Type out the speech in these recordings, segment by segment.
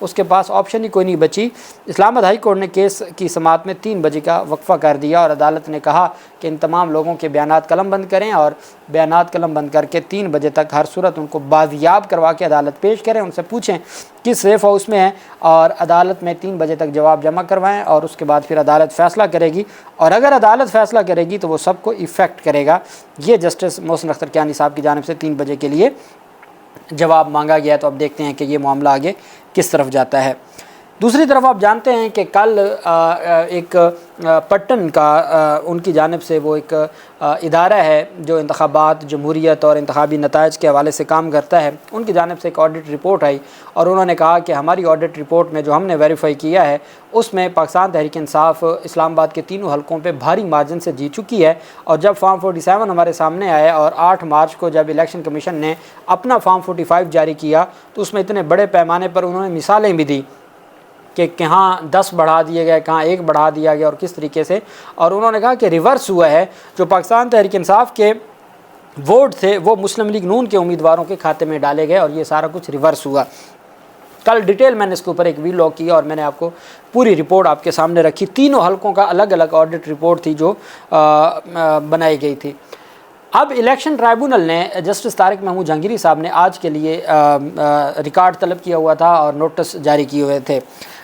اس کے پاس آپشن ہی کوئی نہیں بچی۔ اسلام آباد ہائی کورٹ نے کیس کی سماعت میں 3 بجے کا وقفہ کر دیا اور عدالت نے کہا کہ ان تمام لوگوں کے بیانات قلم بند کریں اور بیانات قلم بند کر کے 3 بجے تک ہر صورت ان کو بازیاب کروا کے عدالت پیش کریں، ان سے پوچھیں کس سیف ہاؤس میں ہیں اور عدالت میں 3 بجے تک جواب جمع کروائیں، اور اس کے بعد پھر عدالت فیصلہ کرے گی، اور اگر عدالت فیصلہ کرے گی تو وہ سب کو ایفیکٹ کرے گا۔ یہ جسٹس محسن اختر کیانی صاحب کی جانب سے 3 بجے کے لیے جواب مانگا گیا، تو اب دیکھتے ہیں کہ یہ معاملہ آگے کس طرف جاتا ہے۔ دوسری طرف آپ جانتے ہیں کہ کل ایک پٹن کا ان کی جانب سے وہ ایک ادارہ ہے جو انتخابات، جمہوریت اور انتخابی نتائج کے حوالے سے کام کرتا ہے، ان کی جانب سے ایک آڈٹ رپورٹ آئی اور انہوں نے کہا کہ ہماری آڈٹ رپورٹ میں جو ہم نے ویریفائی کیا ہے اس میں پاکستان تحریک انصاف اسلام آباد کے تینوں حلقوں پہ بھاری مارجن سے جیت چکی ہے، اور جب فارم 47 ہمارے سامنے آئے اور 8 مارچ کو جب الیکشن کمیشن نے اپنا فارم 45 جاری کیا تو اس میں اتنے بڑے پیمانے پر انہوں نے مثالیں بھی دی کہ کہاں 10 بڑھا دیے گئے، کہاں 1 بڑھا دیا گیا اور کس طریقے سے، اور انہوں نے کہا کہ ریورس ہوا ہے، جو پاکستان تحریک انصاف کے ووٹ تھے وہ مسلم لیگ نون کے امیدواروں کے کھاتے میں ڈالے گئے اور یہ سارا کچھ ریورس ہوا۔ کل ڈیٹیل میں نے اس کے اوپر ایک ویلاگ کیا اور میں نے آپ کو پوری رپورٹ آپ کے سامنے رکھی، تینوں حلقوں کا الگ الگ آڈٹ رپورٹ تھی جو بنائی گئی تھی۔ اب الیکشن ٹرائبونل نے جسٹس طارق محمود جہانگیری صاحب نے آج کے لیے ریکارڈ طلب کیا ہوا تھا اور نوٹس جاری کیے ہوئے تھے۔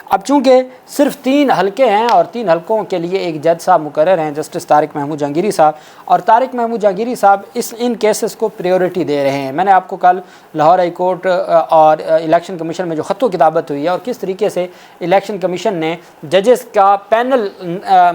اب چونکہ صرف 3 حلقے ہیں اور 3 حلقوں کے لیے ایک جج صاحب مقرر ہیں جسٹس طارق محمود جہانگیری صاحب، اور طارق محمود جہانگیری صاحب ان کیسز کو پریورٹی دے رہے ہیں۔ میں نے آپ کو کل لاہور ہائی کورٹ اور الیکشن کمیشن میں جو خط و کتابت ہوئی ہے اور کس طریقے سے الیکشن کمیشن نے ججز کا پینل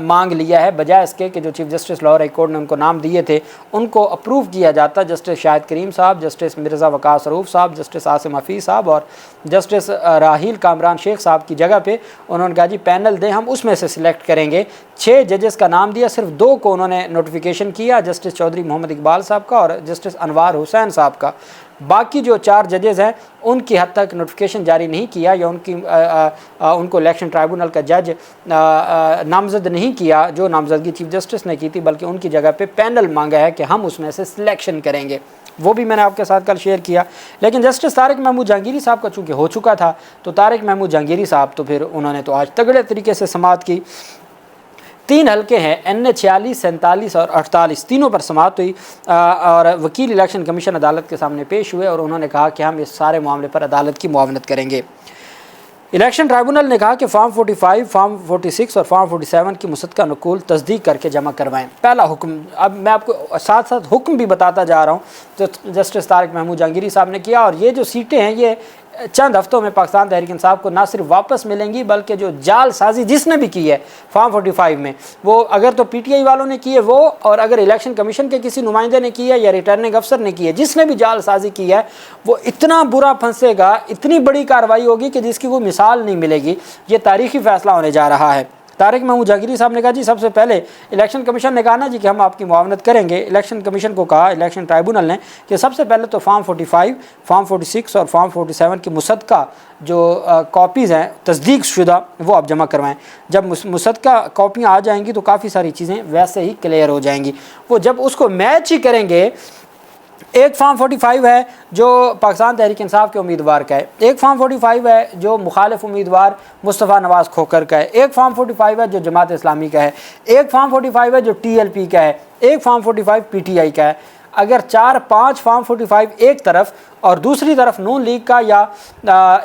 مانگ لیا ہے، بجائے اس کے کہ جو chief justice Lahore high court نے ان کو نام دیے تھے ان کو اپروو کیا جاتا، جسٹس شاہد کریم صاحب، جسٹس مرزا وقاص روف صاحب، جسٹس عاصم حفیظ صاحب اور جسٹس راحیل کامران شیخ صاحب کی جگہ پہ انہوں نے کہا جی پینل دیں، ہم اس میں سے سلیکٹ کریں گے۔ 6 ججز کا نام دیا، صرف 2 کو انہوں نے نوٹیفیکیشن کیا، جسٹس چودھری محمد اقبال صاحب کا اور جسٹس انوار حسین صاحب کا۔ باقی جو 4 ججز ہیں ان کی حد تک نوٹیفیکیشن جاری نہیں کیا یا ان کو الیکشن ٹرائبونل کا جج نامزد نہیں کیا جو نامزدگی چیف جسٹس نے کی تھی، بلکہ ان کی جگہ پہ پینل مانگا ہے کہ ہم اس میں سے سلیکشن کریں گے۔ وہ بھی میں نے آپ کے ساتھ کل شیئر کیا۔ لیکن جسٹس طارق محمود جہانگیری صاحب کا چونکہ ہو چکا تھا تو طارق محمود جہانگیری صاحب تو پھر انہوں نے تو آج تگڑے طریقے سے سماعت کی۔ 3 حلقے ہیں NA 46، 47 اور 48، تینوں پر سماعت ہوئی اور وکیل الیکشن کمیشن عدالت کے سامنے پیش ہوئے اور انہوں نے کہا کہ ہم اس سارے معاملے پر عدالت کی معاونت کریں گے۔ الیکشن ٹرائبونل نے کہا کہ فارم 45، فارم 46 اور فارم 47 کی مصدقہ نقول تصدیق کر کے جمع کروائیں۔ پہلا حکم، اب میں آپ کو ساتھ ساتھ حکم بھی بتاتا جا رہا ہوں جو جسٹس طارق محمود جہانگیری صاحب نے کیا، اور یہ جو سیٹیں ہیں یہ چند ہفتوں میں پاکستان تحریک انصاف کو نہ صرف واپس ملیں گی بلکہ جو جال سازی جس نے بھی کی ہے فارم 45 میں، وہ اگر تو PTI والوں نے کی ہے وہ، اور اگر الیکشن کمیشن کے کسی نمائندے نے کی ہے یا ریٹرننگ افسر نے کی ہے، جس نے بھی جال سازی کی ہے وہ اتنا برا پھنسے گا، اتنی بڑی کارروائی ہوگی کہ جس کی کوئی مثال نہیں ملے گی۔ یہ تاریخی فیصلہ ہونے جا رہا ہے۔ طارق محمود جہانگیری صاحب نے کہا جی سب سے پہلے الیکشن کمیشن نے کہا نا جی کہ ہم آپ کی معاونت کریں گے، الیکشن کمیشن کو کہا الیکشن ٹرائبونل نے کہ سب سے پہلے تو فارم 45، فارم 46 اور فارم 47 کی مصدقہ جو کاپیز ہیں تصدیق شدہ وہ آپ جمع کروائیں۔ جب مصدقہ کاپیاں آ جائیں گی تو کافی ساری چیزیں ویسے ہی کلیئر ہو جائیں گی۔ وہ جب اس کو میچ ہی کریں گے، ایک فارم 45 ہے جو پاکستان تحریک انصاف کے امیدوار کا ہے، ایک فارم 45 ہے جو مخالف امیدوار مصطفیٰ نواز کھوکر کا ہے، ایک فارم 45 ہے جو جماعت اسلامی کا ہے، ایک فارم 45 ہے جو TLP کا ہے، ایک فارم 45 PTI کا ہے۔ اگر 4-5 فارم 45 ایک طرف اور دوسری طرف نون لیگ کا یا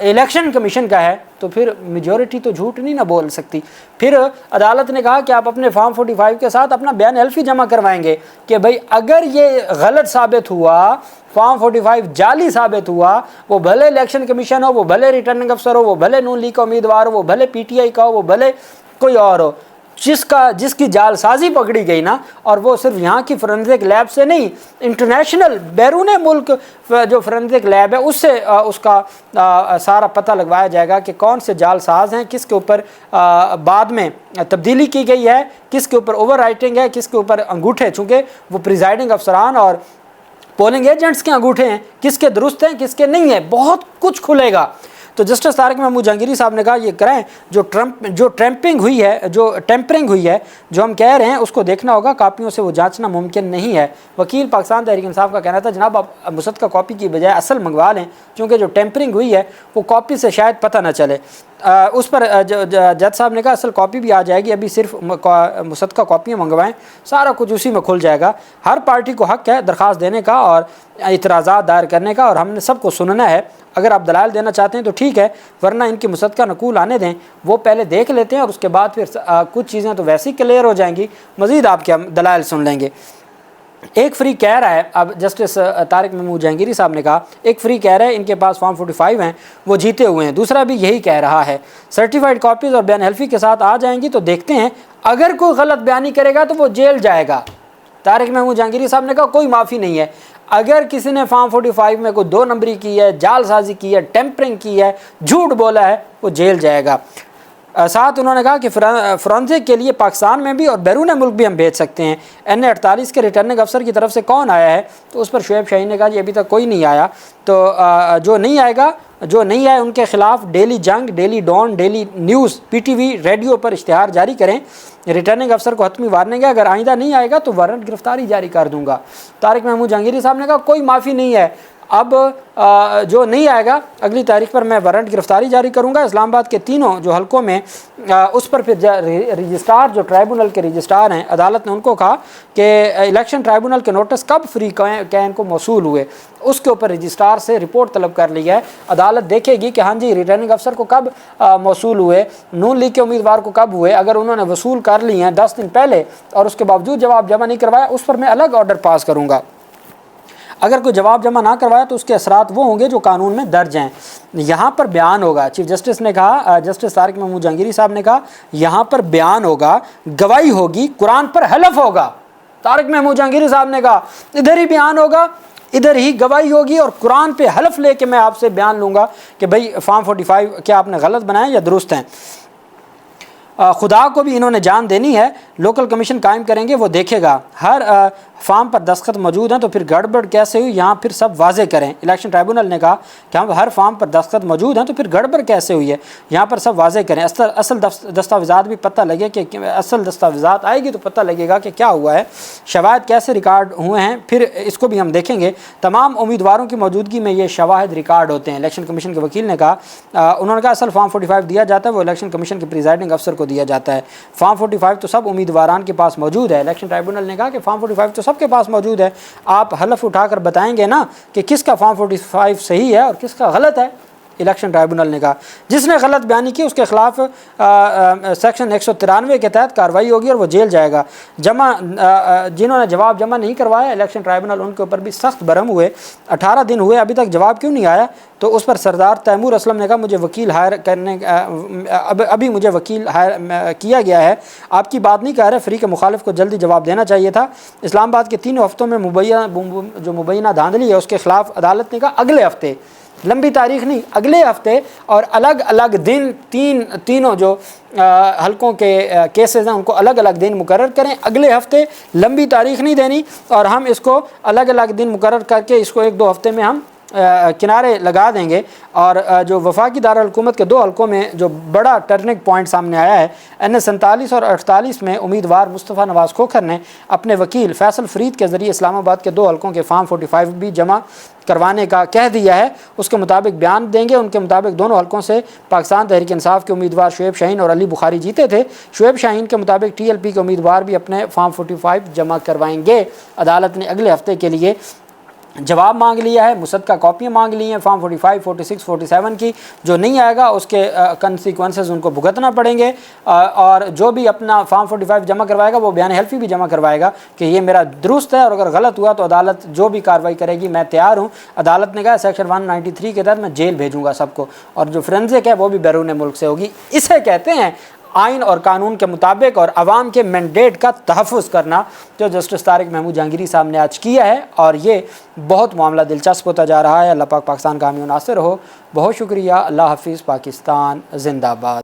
الیکشن کمیشن کا ہے تو پھر میجورٹی تو جھوٹ نہیں نہ بول سکتی۔ پھر عدالت نے کہا کہ آپ اپنے فارم 45 کے ساتھ اپنا بیان حلفی جمع کروائیں گے کہ بھائی اگر یہ غلط ثابت ہوا، فارم 45 جعلی ثابت ہوا، وہ بھلے الیکشن کمیشن ہو، وہ بھلے ریٹرننگ افسر ہو، وہ بھلے نون لیگ کا امیدوار ہو، وہ بھلے PTI کا ہو، وہ بھلے کوئی اور ہو، جس کی جال سازی پکڑی گئی نا، اور وہ صرف یہاں کی فورنزک لیب سے نہیں، انٹرنیشنل بیرون ملک جو فورنزک لیب ہے اس سے اس کا سارا پتہ لگوایا جائے گا کہ کون سے جال ساز ہیں، کس کے اوپر بعد میں تبدیلی کی گئی ہے، کس کے اوپر اوور رائٹنگ ہے، کس کے اوپر انگوٹھے، چونکہ وہ پریزائڈنگ افسران اور پولنگ ایجنٹس کے انگوٹھے ہیں، کس کے درست ہیں کس کے نہیں ہیں، بہت کچھ کھلے گا۔ تو جسٹس طارق محمود جہانگیری صاحب نے کہا یہ کریں جو ٹیمپرنگ ہوئی ہے جو ہم کہہ رہے ہیں اس کو دیکھنا ہوگا، کاپیوں سے وہ جانچنا ممکن نہیں ہے۔ وکیل پاکستان تحریک انصاف کا کہنا تھا جناب آپ مصدقہ کاپی کی بجائے اصل منگوا لیں، کیونکہ جو ٹیمپرنگ ہوئی ہے وہ کاپی سے شاید پتہ نہ چلے۔ اس پر جج صاحب نے کہا اصل کاپی بھی آ جائے گی، ابھی صرف مصدقہ کاپیاں منگوائیں، سارا کچھ اسی میں کھل جائے گا۔ ہر پارٹی کو حق ہے درخواست دینے کا اور اعتراضات دائر کرنے کا، اور ہم نے سب کو سننا ہے۔ اگر آپ دلائل دینا چاہتے ہیں تو ٹھیک ہے، ورنہ ان کی مصدقہ نقول آنے دیں، وہ پہلے دیکھ لیتے ہیں اور اس کے بعد پھر کچھ چیزیں تو ویسے ہی کلیئر ہو جائیں گی، مزید آپ کے دلائل سن لیں گے۔ ایک فریق کہہ رہا ہے، اب جسٹس طارق محمود جہانگیری صاحب نے کہا ایک فریق کہہ رہا ہے ان کے پاس فارم 45 ہیں، وہ جیتے ہوئے ہیں، دوسرا بھی یہی کہہ رہا ہے سرٹیفائڈ کاپیز اور بیان حلفی کے ساتھ آ جائیں گی تو دیکھتے ہیں، اگر کوئی غلط بیانی کرے گا تو وہ جیل جائے گا۔ طارق محمود جہانگیری صاحب نے کہا کوئی معافی نہیں ہے، اگر کسی نے فارم 45 میں کوئی 2 نمبری کی ہے، جعل سازی کی ہے، ٹیمپرنگ کی ہے، جھوٹ بولا ہے، وہ جیل جائے گا۔ ساتھ انہوں نے کہا کہ فرانزک کے لیے پاکستان میں بھی اور بیرون ملک بھی ہم بھیج سکتے ہیں۔ NA48 کے ریٹرننگ افسر کی طرف سے کون آیا ہے؟ تو اس پر شعیب شاہین نے کہا جی ابھی تک کوئی نہیں آیا، تو جو نہیں آئے ان کے خلاف daily Jang, daily Dawn, daily news, PTV radio پر اشتہار جاری کریں۔ ریٹرننگ افسر کو حتمی وارننگ ہے، اگر آئندہ نہیں آئے گا تو وارنٹ گرفتاری جاری کر دوں گا۔ طارق محمود جہانگیری صاحب نے کہا کوئی معافی نہیں ہے، اب جو نہیں آئے گا اگلی تاریخ پر میں وارنٹ گرفتاری جاری کروں گا۔ اسلام آباد کے تینوں جو حلقوں میں اس پر پھر رجسٹرار جو ٹرائبونل کے رجسٹرار ہیں، عدالت نے ان کو کہا کہ الیکشن ٹرائبونل کے نوٹس کب فری کین کو موصول ہوئے، اس کے اوپر رجسٹرار سے رپورٹ طلب کر لی ہے۔ عدالت دیکھے گی کہ ہاں جی ریٹرننگ افسر کو کب موصول ہوئے، نون لیگ کے امیدوار کو کب ہوئے، اگر انہوں نے وصول کر لی ہیں 10 دن پہلے اور اس کے باوجود جواب جمع نہیں کروایا، اس پر میں الگ آرڈر پاس کروں گا۔ اگر کوئی جواب جمع نہ کروایا تو اس کے اثرات وہ ہوں گے جو قانون میں درج ہیں۔ یہاں پر بیان ہوگا، چیف جسٹس نے کہا، جسٹس طارق محمود جہانگیری صاحب نے کہا یہاں پر بیان ہوگا، گواہی ہوگی، قرآن پر حلف ہوگا۔ طارق محمود جہانگیری صاحب نے کہا ادھر ہی بیان ہوگا، ادھر ہی گواہی ہوگی اور قرآن پہ حلف لے کے میں آپ سے بیان لوں گا کہ بھئی فارم 45 کیا آپ نے غلط بنائے یا درست ہیں۔ خدا کو بھی انہوں نے جان دینی ہے، لوکل کمیشن قائم کریں گے، وہ دیکھے گا ہر فارم پر دستخط موجود ہیں تو پھر گڑبڑ کیسے ہوئی، یہاں پھر سب واضح کریں۔ الیکشن ٹرائبونل نے کہا کہ ہم ہر فارم پر دستخط موجود ہیں تو پھر گڑبڑ کیسے ہوئی ہے، یہاں پر سب واضح کریں، اصل دستاویزات بھی پتہ لگے کہ اصل دستاویزات آئے گی تو پتہ لگے گا کہ کیا ہوا ہے، شواہد کیسے ریکارڈ ہوئے ہیں، پھر اس کو بھی ہم دیکھیں گے۔ تمام امیدواروں کی موجودگی میں یہ شواہد ریکارڈ ہوتے ہیں۔ الیکشن کمیشن کے وکیل نے کہا، انہوں نے کہا اصل فارم 45 دیا جاتا ہے وہ الیکشن کمیشن کے پریزائڈنگ افسر کو دیا جاتا ہے، فارم 45 تو سب امیدواران کے پاس موجود ہے۔ الیکشن ٹرائبونل نے کہا کہ فارم 45 تو سب کے پاس موجود ہے، آپ حلف اٹھا کر بتائیں گے نا کہ کس کا فارم 45 صحیح ہے اور کس کا غلط ہے۔ الیکشن ٹرائبونل نے کہا جس نے غلط بیانی کی اس کے خلاف سیکشن 193 کے تحت کارروائی ہوگی اور وہ جیل جائے گا۔ جنہوں نے جواب جمع نہیں کروایا الیکشن ٹرائبونل ان کے اوپر بھی سخت برہم ہوئے۔ 18 دن ہوئے ابھی تک جواب کیوں نہیں آیا؟ تو اس پر سردار تیمور اسلم نے کہا مجھے وکیل ہائر کرنے ابھی مجھے وکیل ہائر کیا گیا ہے، آپ کی بات نہیں کہہ رہے، فریق مخالف کو جلدی جواب دینا چاہیے تھا۔ اسلام آباد کے 3 ہفتوں میں مبینہ دھاندلی ہے اس کے خلاف عدالت نے کہا اگلے ہفتے، لمبی تاریخ نہیں، اگلے ہفتے، اور الگ الگ دن تینوں جو حلقوں کے کیسز ہیں ان کو الگ الگ دن مقرر کریں اگلے ہفتے، لمبی تاریخ نہیں دینی، اور ہم اس کو الگ الگ دن مقرر کر کے اس کو 1-2 ہفتے میں ہم کنارے لگا دیں گے۔ اور جو وفاقی دارالحکومت کے 2 حلقوں میں جو بڑا ٹرننگ پوائنٹ سامنے آیا ہے، NA 47 اور 48 میں امیدوار مصطفیٰ نواز کھوکھر نے اپنے وکیل فیصل فرید کے ذریعے اسلام آباد کے 2 حلقوں کے فارم 45 بھی جمع کروانے کا کہہ دیا ہے، اس کے مطابق بیان دیں گے۔ ان کے مطابق دونوں حلقوں سے پاکستان تحریک انصاف کے امیدوار شعیب شاہین اور علی بخاری جیتے تھے۔ شعیب شاہین کے مطابق TLP کے امیدوار بھی اپنے فارم 45 جمع کروائیں گے۔ عدالت نے اگلے ہفتے کے لیے جواب مانگ لیا ہے، مصدقہ کاپیاں مانگ لی ہیں فارم 45، 46، 47 کی، جو نہیں آئے گا اس کے کنسیکوینسز ان کو بھگتنا پڑیں گے، اور جو بھی اپنا فارم 45 جمع کروائے گا وہ بیان حلفی بھی جمع کروائے گا کہ یہ میرا درست ہے، اور اگر غلط ہوا تو عدالت جو بھی کارروائی کرے گی میں تیار ہوں۔ عدالت نے کہا سیکشن 193 کے تحت میں جیل بھیجوں گا سب کو، اور جو فرینزک ہے وہ بھی بیرون ملک سے ہوگی۔ اسے کہتے ہیں آئین اور قانون کے مطابق اور عوام کے مینڈیٹ کا تحفظ کرنا، جو جسٹس طارق محمود جہانگیری صاحب نے آج کیا ہے، اور یہ بہت معاملہ دلچسپ ہوتا جا رہا ہے۔ اللہ پاک پاکستان کا حامی و ناصر ہو۔ بہت شکریہ، اللہ حافظ، پاکستان زندہ باد۔